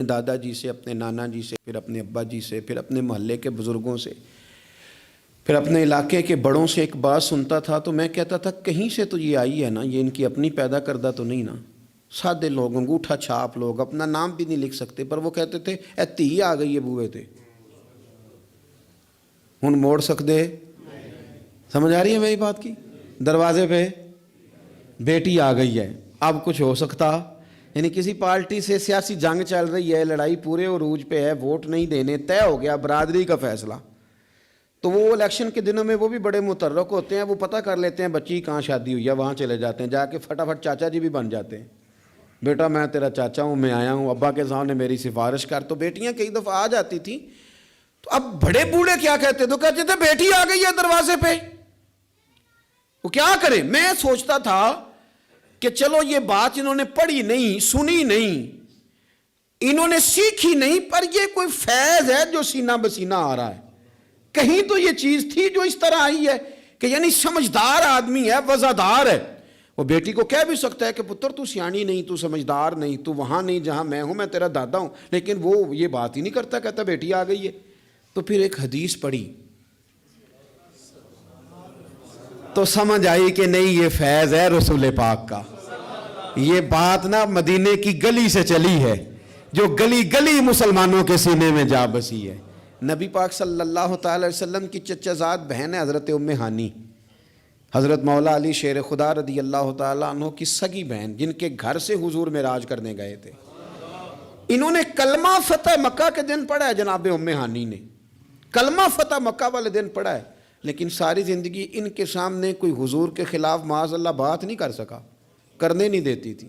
دادا جی سے، اپنے نانا جی سے، پھر اپنے ابا جی سے، پھر اپنے محلے کے بزرگوں سے، پھر اپنے علاقے کے بڑوں سے ایک بات سنتا تھا تو میں کہتا تھا کہیں سے تو یہ آئی ہے نا، یہ ان کی اپنی پیدا کردہ تو نہیں نا۔ سادے لوگ، انگوٹھا چھاپ لوگ، اپنا نام بھی نہیں لکھ سکتے، پر وہ کہتے تھے اے تھی آ گئی ہے بوئے تے ہن موڑ سکتے۔ سمجھ آ رہی ہے میری بات کی؟ دروازے پہ بیٹی آ گئی ہے، اب کچھ ہو سکتا؟ یعنی کسی پارٹی سے سیاسی جنگ چل رہی ہے، لڑائی پورے عروج پہ ہے، ووٹ نہیں دینے، طے ہو گیا برادری کا فیصلہ، تو وہ الیکشن کے دنوں میں وہ بھی بڑے متحرک ہوتے ہیں، وہ پتہ کر لیتے ہیں بچی کہاں شادی ہوئی ہے، وہاں چلے جاتے ہیں، جا کے فٹافٹ چاچا جی بھی بن جاتے ہیں، بیٹا میں تیرا چاچا ہوں، میں آیا ہوں، ابا کے سامنے میری سفارش کر۔ تو بیٹیاں کئی دفعہ آ جاتی تھیں، تو اب بڑے بوڑھے کیا کہتے تو کہتے تھے بیٹی آ گئی ہے دروازے پہ، وہ کیا کرے؟ میں سوچتا تھا کہ چلو یہ بات انہوں نے پڑھی نہیں، سنی نہیں، انہوں نے سیکھی نہیں، پر یہ کوئی فیض ہے جو سینہ بسینہ آ رہا ہے، کہیں تو یہ چیز تھی جو اس طرح آئی ہے کہ یعنی سمجھدار آدمی ہے، وزادار ہے۔ وہ بیٹی کو کہہ بھی سکتا ہے کہ پتر تو سیانی نہیں، تو سمجھدار نہیں، تو وہاں نہیں جہاں میں ہوں، میں تیرا دادا ہوں، لیکن وہ یہ بات ہی نہیں کرتا، کہتا بیٹی آ گئی ہے۔ تو پھر ایک حدیث پڑھی تو سمجھ آئی کہ نہیں، یہ فیض ہے رسول پاک کا، یہ بات نا مدینے کی گلی سے چلی ہے، جو گلی گلی مسلمانوں کے سینے میں جا بسی ہے۔ نبی پاک صلی اللہ تعالی وسلم کی چچا زاد بہن ہے حضرت ام ہانی، حضرت مولا علی شیر خدا رضی اللہ تعالیٰ عنہ کی سگی بہن، جن کے گھر سے حضور معراج کرنے گئے تھے۔ انہوں نے کلمہ فتح مکہ کے دن پڑھا ہے، جناب ام ہانی نے کلمہ فتح مکہ والے دن پڑھا ہے، لیکن ساری زندگی ان کے سامنے کوئی حضور کے خلاف معاذ اللہ بات نہیں کر سکا، کرنے نہیں دیتی تھی۔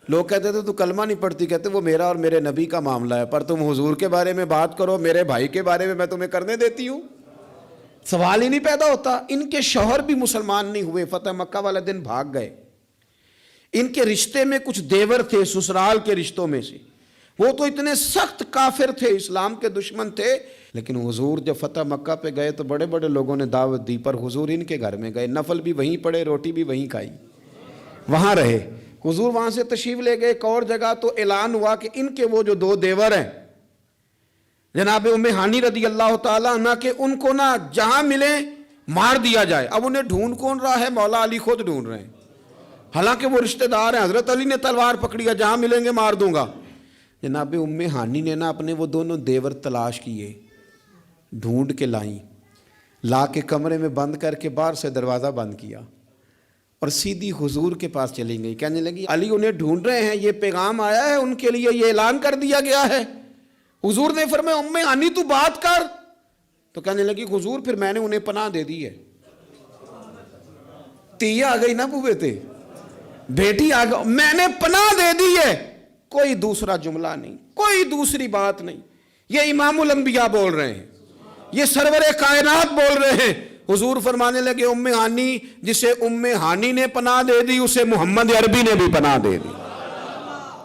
لوگ کہتے تھے تو کلمہ نہیں پڑھتی، کہتے وہ میرا اور میرے نبی کا معاملہ ہے، پر تم حضور کے بارے میں بات کرو، میرے بھائی کے بارے میں تمہیں کرنے دیتی ہوں؟ سوال ہی نہیں پیدا ہوتا۔ ان کے شوہر بھی مسلمان نہیں ہوئے، فتح مکہ والے دن بھاگ گئے۔ ان کے رشتے میں کچھ دیور تھے سسرال کے رشتوں میں سے، وہ تو اتنے سخت کافر تھے، اسلام کے دشمن تھے، لیکن حضور جب فتح مکہ پہ گئے تو بڑے بڑے لوگوں نے دعوت دی، پر حضور ان کے گھر میں گئے، نفل بھی وہیں پڑے، روٹی بھی وہیں کھائی، وہاں رہے۔ حضور وہاں سے تشریف لے گئے ایک اور جگہ، تو اعلان ہوا کہ ان کے وہ جو دو دیور ہیں جناب ام ہانی رضی اللہ تعالیٰ عنہ کے، ان کو نہ جہاں ملے مار دیا جائے۔ اب انہیں ڈھونڈ کون رہا ہے؟ مولا علی خود ڈھونڈ رہے ہیں، حالانکہ وہ رشتہ دار ہیں، حضرت علی نے تلوار پکڑی ہے، جہاں ملیں گے مار دوں گا۔ جناب ام ہانی نے نا اپنے وہ دونوں دیور تلاش کیے، ڈھونڈ کے لائیں، لا کے کمرے میں بند کر کے باہر سے دروازہ بند کیا، اور سیدھی حضور کے پاس چلی گئی، کہنے لگی علی انہیں ڈھونڈ رہے ہیں، یہ پیغام آیا ہے ان کے لیے، یہ اعلان کر دیا گیا ہے۔ حضور نے فرمایا ام ہانی تو بات کر، تو کہنے لگی حضور پھر میں نے انہیں پناہ دے دی ہے، تی آ گئی نا بوئے تے، بیٹی آ گئی، میں نے پناہ دے دی ہے۔ کوئی دوسرا جملہ نہیں، کوئی دوسری بات نہیں، یہ امام الانبیاء بول رہے ہیں، یہ سرور کائنات بول رہے ہیں۔ حضور فرمانے لگے ام ہانی، جسے ام ہانی نے پناہ دے دی اسے محمد عربی نے بھی پناہ دے دی،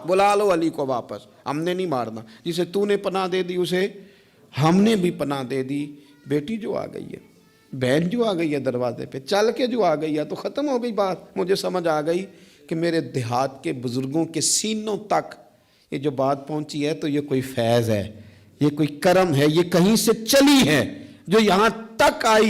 بلا لو علی کو واپس، ہم نے نہیں مارنا، جسے تو نے پناہ دے دی اسے ہم نے بھی پناہ دے دی۔ بیٹی جو آ گئی ہے، بہن جو آ گئی ہے دروازے پہ، چل کے جو آ گئی ہے تو ختم ہو گئی بات۔ مجھے سمجھ آ گئی کہ میرے دیہات کے بزرگوں کے سینوں تک یہ جو بات پہنچی ہے تو یہ کوئی فیض ہے، یہ کوئی کرم ہے، یہ کہیں سے چلی ہے جو یہاں تک آئی۔